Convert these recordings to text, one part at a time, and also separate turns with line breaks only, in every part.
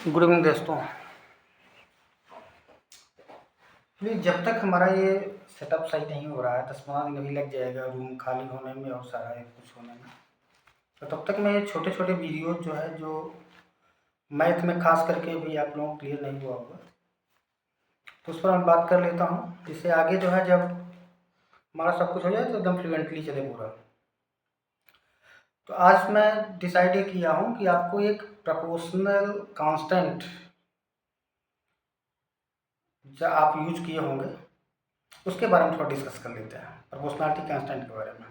Good evening दोस्तों। Please जब तक हमारा ये सेटअप सही नहीं हो रहा है 10-15 दिन अभी लग जाएगा रूम खाली होने में और सारा ये कुछ होने में। तो तब तक मैं छोटे छोटे वीडियो जो है जो मैथ में खास करके भी आप लोगों को क्लियर नहीं हुआ होगा तो उस पर मैं बात कर लेता हूँ, जिससे आगे जो है जब हमारा सब कुछ हो जाए तो एकदम फ्लुएंटली चले पूरा। तो आज मैं डिसाइड ये किया हूँ कि आपको एक प्रोपोर्शनल कांस्टेंट जो आप यूज किए होंगे उसके बारे में थोड़ा डिस्कस कर लेते हैं, प्रोपोर्शनलिटी कांस्टेंट के बारे में।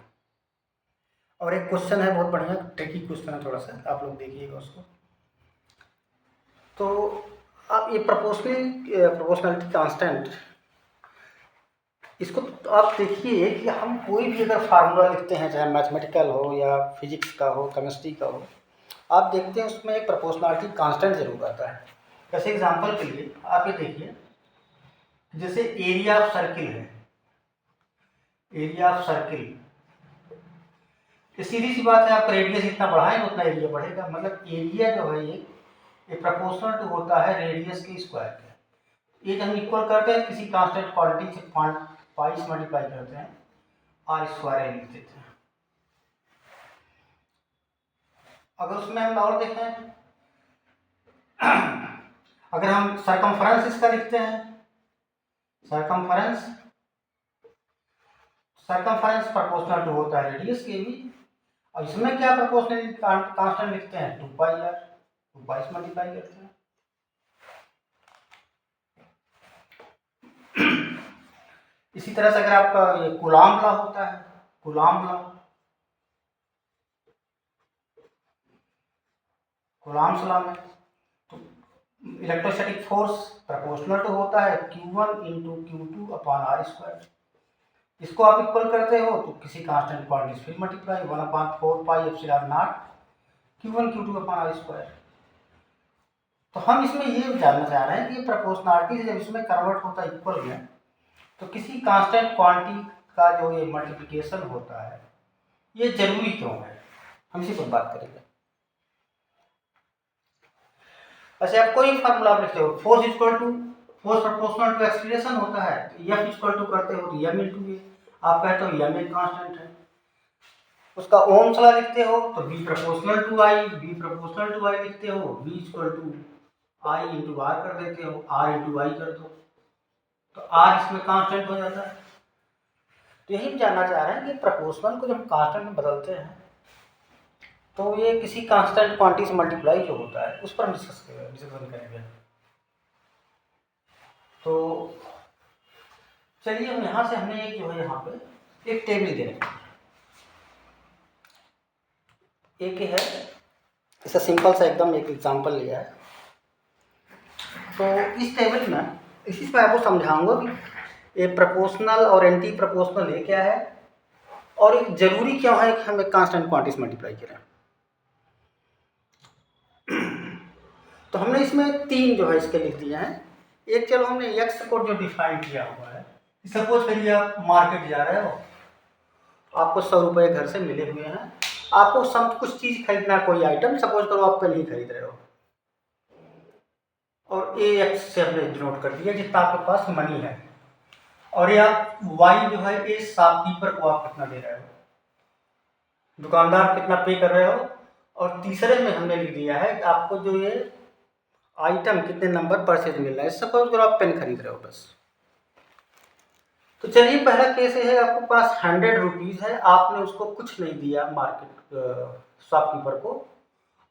और एक क्वेश्चन है बहुत बढ़िया, ट्रिकी क्वेश्चन है थोड़ा सा, आप लोग देखिएगा उसको। तो आप ये प्रोपोर्शनलिटी कांस्टेंट, इसको तो आप देखिए कि हम कोई भी अगर फार्मूला लिखते हैं, चाहे मैथमेटिकल हो या फिजिक्स का हो, केमिस्ट्री का हो, आप देखते हैं उसमें एक प्रोपोर्शनलिटी कांस्टेंट जरूर आता है। जैसे एग्जांपल के लिए आप ये देखिए, जैसे एरिया ऑफ सर्किल है, एरिया ऑफ सर्किल, सीधी सी बात है, आप रेडियस जितना बढ़ाएंगे उतना एरिया बढ़ेगा। मतलब एरिया जो है ये प्रोपोर्शनल टू होता है रेडियस के स्क्वायर के। ये जब हम इक्वल करते हैं किसी कांस्टेंट क्वांटिटी से पाई से मल्टीप्लाई करते हैं, आर स्क्वायर लिख देते हैं। अगर उसमें हम और देखें, अगर हम सरकमफरेंस इसका लिखते हैं, सरकमफरेंस प्रोपोर्शनल टू होता है रेडियस के भी। और इसमें क्या प्रोपोर्शनल कांस्टेंट लिखते हैं, 2 पाई आर, 2 पाई से मल्टीप्लाई करते हैं। इसी तरह से अगर आपका ये कूलॉम लॉ होता है, कूलॉम लॉ, कूलॉम्स लॉ में तो इलेक्ट्रोस्टैटिक फोर्स प्रोपोर्शनल टू होता है Q1 into Q2 upon R square. इसको आप इक्वल करते हो तो किसी कांस्टेंट क्वांटिटी फिर multiply 1/4 pi epsilon naught Q1 Q2 upon R square. तो हम इसमें ये जानना चाह रहे हैं कि प्रोपोर्शनलिटी से जब इसमें कन्वर्ट होता है इक्वल में, तो किसी कांस्टेंट क्वांटिटी का जो ये मल्टीप्लिकेशन होता है ये जरूरी क्यों है, हम इसी पर बात करेंगे। ऐसे आप कोई फार्मूला लिखते हो, फोर्स प्रोपोर्शनल टू एक्सीलरेशन होता है, F इक्वल टू करते हो तो m इंटू ए, आप कहते हो m एक कांस्टेंट है। उसका ओम्स लॉ लिखते हो तो B प्रोपोर्शनल टू I लिखते हो, V equal to I into R कर देते हो, R इंटू आई कर दो तो R इसमें कांस्टेंट हो जाता है। तो यही हम जानना चाह रहे हैं कि प्रोपोर्शनल को जब हम कांस्टेंट में बदलते हैं तो ये किसी कांस्टेंट क्वांटिटी से मल्टीप्लाई जो होता है उस पर हम डिस्कशन करेंगे। तो चलिए हम यहाँ से हमने एक जो है यहाँ पे एक टेबल दे रखी है, एक है, इसका सिंपल सा एकदम एक एग्जांपल लिया है। तो इस टेबल में इसी से मैं आपको समझाऊंगा कि ये प्रोपोर्शनल और एंटी प्रोपोर्शनल ये क्या है और एक जरूरी क्यों है कि हम एक कांस्टेंट क्वांटिटी से मल्टीप्लाई करें। तो हमने इसमें 3 जो है इसके लिख दिए हैं। एक चलो हमने एक्स को जो डिफाइन किया हुआ है, सपोज करिए आप मार्केट जा रहे हो, आपको 100 रुपये घर से मिले हुए हैं, आपको सब कुछ चीज़ खरीदना, कोई आइटम सपोज करो आप पेन ही खरीद रहे हो और ए एक्स से हमने डिनोट कर दिया जितना आपके पास मनी है, और ये आप वाई जो है ए शॉपकीपर को आप कितना दे रहे हो, दुकानदार कितना पे कर रहे हो, और तीसरे में हमने लिख दिया है कि आपको जो ये आइटम कितने नंबर परचेज मिल रहा है। सपोज करो आप पेन खरीद रहे हो बस। तो चलिए पहला केस है, आपके पास 100 रुपीज़ है, आपने उसको कुछ नहीं दिया मार्केट शॉपकीपर को,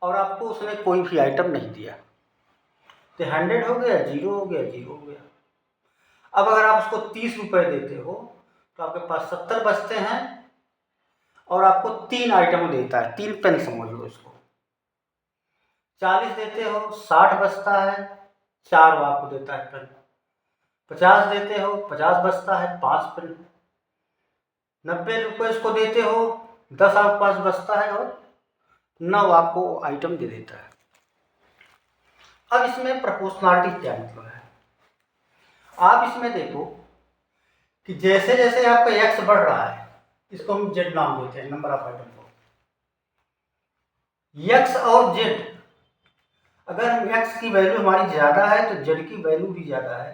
और आपको उसने कोई भी आइटम नहीं दिया, तो 100 हो गया, 0 हो गया, 0 हो गया। अब अगर आप उसको 30 रुपये देते हो तो आपके पास 70 बचते हैं, और आपको 3 आइटम देता है, 3 पेन समझ लो इसको। 40 देते हो 60 बचता है, 4 वो आपको देता है पेन। 50 देते हो 50 बचता है, 5 पेन। 90 रुपये इसको देते हो, 10 आपके पास बचता है, और 9 आपको आइटम दे देता है। अब इसमें प्रोपोर्शनलिटी क्या मतलब है, आप इसमें देखो कि जैसे जैसे आपका एक्स बढ़ रहा है, इसको हम जेड नाम देते हैं, नंबर ऑफ आइटम को, एक्स और जेड अगर एक्स की वैल्यू हमारी ज़्यादा है तो जेड की वैल्यू भी ज़्यादा है,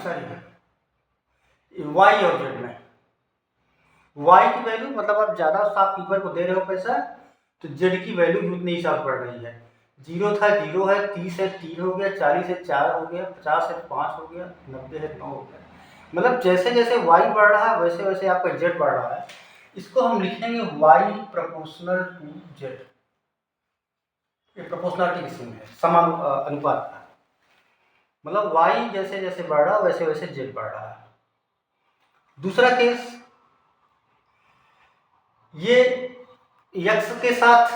सॉरी वाई और जेड में। वाई की वैल्यू मतलब आप ज़्यादा शॉपकीपर को दे रहे हो पैसा, तो जेड की वैल्यू भी उतनी हिसाब पड़ रही है। 0 था 0 है, 30 है 3 हो गया, 40 है 4 हो गया, 50 है 5 हो गया, 90 है 9 हो गया। मतलब जैसे जैसे वाई बढ़ रहा है वैसे वैसे आपका जेड बढ़ रहा है। इसको हम लिखेंगे वाई प्रोपोर्शनल टू जेड। ये प्रोपोर्शनलिटी किसी में है, समान अनुपात का। मतलब वाई जैसे जैसे बढ़ रहा है वैसे वैसे जेड बढ़ रहा है। दूसरा केस, ये यक्स के साथ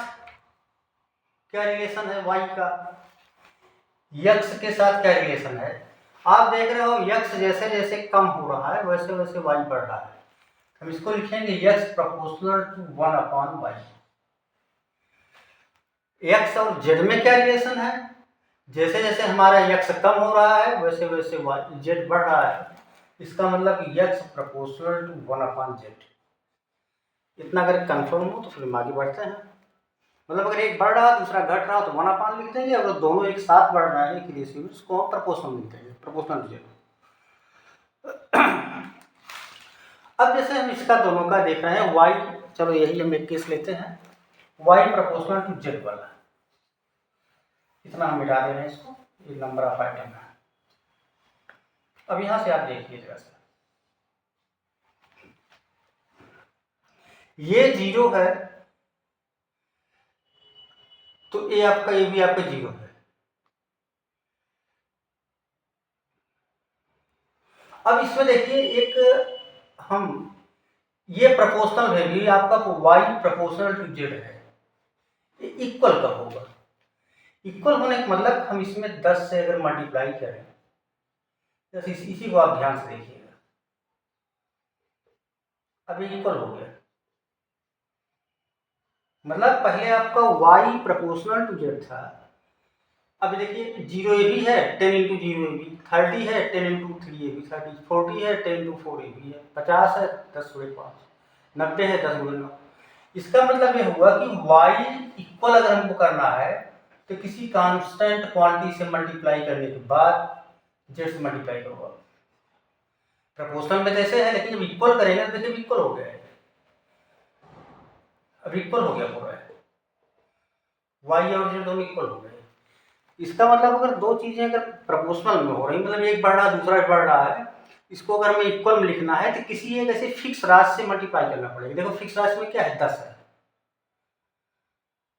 क्या रिलेशन है वाई का, यक्स के साथ क्या रिलेशन है। आप देख रहे हो यक्स जैसे जैसे कम हो रहा है वैसे वैसे वाई बढ़ रहा है। हम इसको लिखेंगे यक्स प्रोपोर्शनल टू 1/वाई। एक्स और जेड में क्या रिलेशन है, जैसे जैसे हमारा यक्स कम हो रहा है वैसे वैसे वाई जेड बढ़ रहा है। इसका मतलब यक्स प्रोपोर्शनल टू 1/जेड। इतना अगर कंफर्म हो तो फिर हम आगे बढ़ते हैं। मतलब अगर एक बढ़ रहा दूसरा घट रहा तो 1/, लिख देंगे। अगर दोनों एक साथ बढ़ रहा है एक रेशियो में, उसको हम प्रोपोर्शनल लिख देंगे, प्रोपोर्शनल जेड। अब जैसे हम इसका दोनों का देख रहे हैं वाई, चलो यही हम एक केस लेते हैं, वाई प्रोपोर्शनल टू जेड वाला। इतना हम मिटा दे रहे हैं इसको, ये नंबर ऑफ आइटम है। अब यहां से आप देखिए जरा सा, ये 0 है तो ये आपका, ये भी आपका 0 है। अब इसमें देखिए एक हम, ये प्रोपोर्शनल वैल्यू आपका वाई प्रोपोर्शनल टू जेड है, ये इक्वल कब होगा। इक्वल होने का मतलब हम इसमें 10 से अगर मल्टीप्लाई करें, जैसे इसी को आप ध्यान से देखिएगा, अब ये इक्वल हो गया। मतलब पहले आपका y प्रोपोर्शनल टू जेड था, अब देखिए 0 ये भी है 10 इंटू 0 ये भी, 30 है 10 इंटू 3 ये भी 30, 40 है 10 इंटू 4 ये भी है, 50 है 10 गुणे 5, 90 है 10 गुणे 9। इसका मतलब ये हुआ कि y इक्वल अगर हमको करना है तो किसी कांस्टेंट क्वांटिटी से मल्टीप्लाई करने के बाद जेड से मल्टीप्लाई करो। प्रोपोर्शनल में जैसे है, लेकिन जब इक्वल करेंगे तो देखिए इक्वल हो गया है, अब इक्वल हो गया पूरा है, वाई और जेड दोनों इक्वल हो गए। इसका मतलब अगर दो चीजें अगर प्रोपोर्शनल में हो रही, मतलब एक बढ़ रहा दूसरा बढ़ रहा है, इसको अगर हमें इक्वल में लिखना है तो किसी एक ऐसे फिक्स राशि से मल्टीप्लाई करना पड़ेगा। देखो फिक्स राशि में क्या है, 10 है।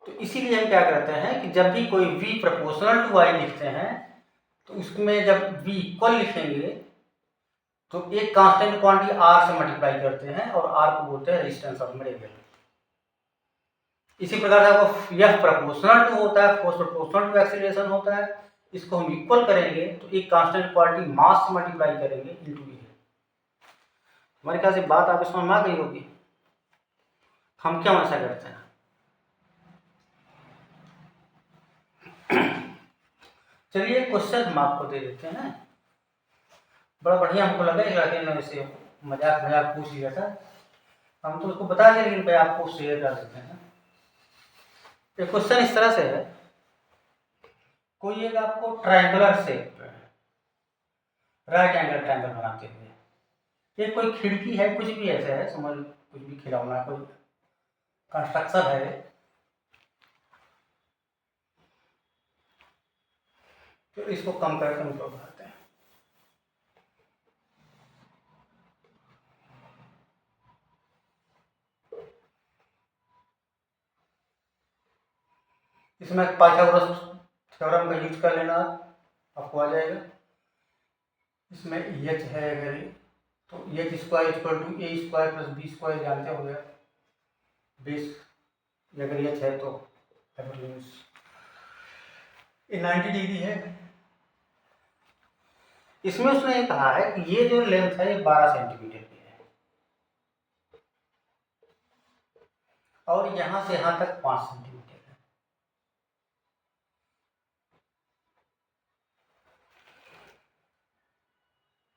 तो इसीलिए हम क्या करते हैं कि जब भी कोई v प्रोपोर्शनल टू y लिखते हैं तो उसमें जब v इक्वल लिखेंगे तो एक कांस्टेंट क्वांटिटी r से मल्टीप्लाई करते हैं और r को बोलते हैं रेजिस्टेंस ऑफ मटेरियल। इसी प्रकार से आपको यह प्रोपोर्शनल टू होता है, फोर्स प्रोपोर्शनल टू एक्सीलरेशन होता है। इसको हम इक्वल करेंगे तो एक कांस्टेंट क्वांटिटी मास से मल्टीप्लाई करेंगे इनटू v। हमारे ख्याल से बात आप समझ में आ गई होगी, हम क्यों ऐसा करते हैं। चलिए क्वेश्चन हम आपको दे देते हैं, बड़ा बढ़िया हमको लगा एक लड़के ने वैसे मजाक मजाक पूछ लिया था, हम तो उसको बता दें लेकिन आपको शेयर कर देते हैं। ये क्वेश्चन इस तरह से है, कोई एक आपको triangular shape right angle triangle बनाते हुए, ये कोई खिड़की है, कुछ भी ऐसा है, समझ कुछ भी खिलौना कोई कंस्ट्रक्शन है, तो इसको कम करके हम लोग बनाते हैं। इसमें पाइथागोरस थ्योरम का यूज कर लेना, आपको आ जाएगा। इसमें एच है अगर तो H square equal to A square plus B square जानते हो गया, बेस अगर एच है तो ये 90 डिग्री है। इसमें उसने ये कहा है कि ये जो लेंथ है ये 12 सेंटीमीटर की है और यहां से यहां तक 5 सेंटीमीटर है।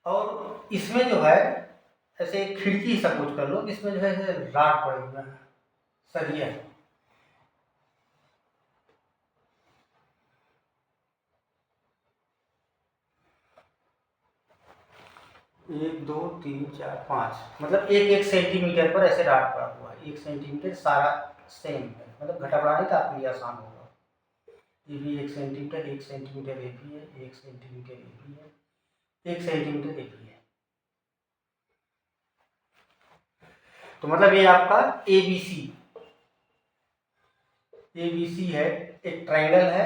और इसमें जो है ऐसे एक खिड़की सपोज कर लो, इसमें जो है राड पड़े हुए हैं, सरिया है। 1 2 3 4 5 मतलब एक एक सेंटीमीटर पर ऐसे राड पड़ा हुआ है। 1 सेंटीमीटर सारा सेम है, मतलब घटा बढ़ाने का आपके लिए आसान होगा। ये भी 1 सेंटीमीटर, 1 सेंटीमीटर ये भी है, 1 सेंटीमीटर ये भी है, 1 सेंटीमीटर ये भी है। तो मतलब ये आपका ABC है, एक ट्रायंगल है।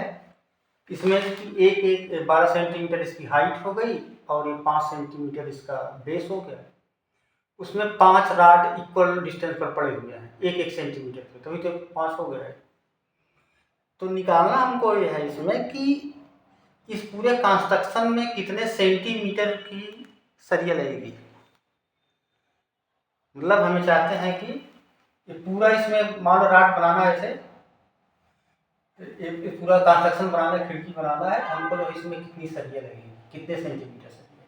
इसमें एक एक 12 सेंटीमीटर इसकी हाइट हो गई और ये 5 सेंटीमीटर इसका बेस हो गया। उसमें 5 राड इक्वल डिस्टेंस पर पड़े हुए हैं, एक एक सेंटीमीटर पे, तभी तो 5 हो गया है। तो निकालना हमको ये है इसमें कि इस पूरे कंस्ट्रक्शन में कितने सेंटीमीटर की सरिया लगेगी। मतलब हमें चाहते हैं कि ये पूरा इसमें मान लो राड बनाना है, ऐसे ये पूरा कंस्ट्रक्शन बनाना है, खिड़की बनाना है, हमको जो इसमें कितनी सरिया लगेगी, कितने सेंटीमीटर सरिया।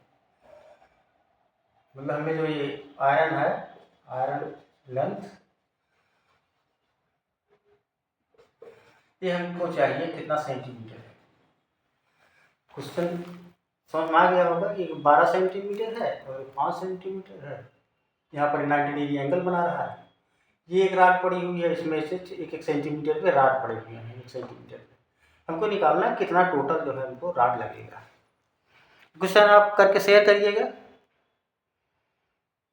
मतलब हमें जो ये आयरन है, आयरन लेंथ ये हमको चाहिए कितना सेंटीमीटर है। क्वेश्चन समझ में आ गया होगा कि 12 सेंटीमीटर है और 5 सेंटीमीटर है। यहाँ पर 90 डिग्री एंगल बना रहा है। ये एक राड पड़ी हुई है, इसमें से एक एक सेंटीमीटर पे राड पड़े हुए हैं, 1 सेंटीमीटर पे। हमको निकालना है कितना टोटल जो है हमको राड लगेगा। क्वेश्चन आप करके शेयर करिएगा।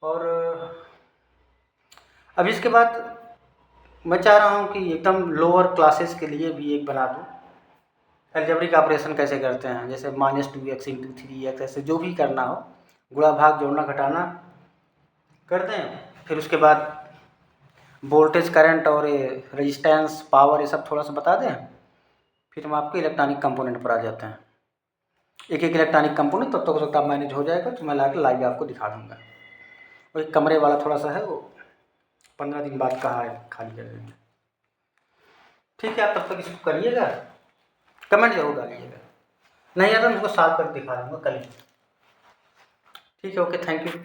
और अब इसके बाद मैं चाह रहा हूँ कि एकदम लोअर क्लासेस के लिए भी एक बना दूँ। अलजेब्रिक ऑपरेशन कैसे करते हैं, जैसे -2x × 3x, ऐसे जो भी करना हो, गुणा भाग जोड़ना घटाना कर दें। फिर उसके बाद वोल्टेज करंट और रेजिस्टेंस पावर ये सब थोड़ा सा बता दें। फिर हम आपके इलेक्ट्रॉनिक कंपोनेंट पर आ जाते हैं। एक एक इलेक्ट्रॉनिक कंपोनेंट तब तक सकता मैनेज हो जाएगा, तो मैं लाके लाइव आपको दिखा दूँगा। और एक कमरे वाला थोड़ा सा है, वो 15 दिन बाद कहाँ है खाली कर देंगे। ठीक है, आप तब तक इसको करिएगा, कमेंट जरूर डालिएगा। नहीं आता तो मुझको साफ कर दिखा दूँगा कल ही। ठीक है, ओके, थैंक यू।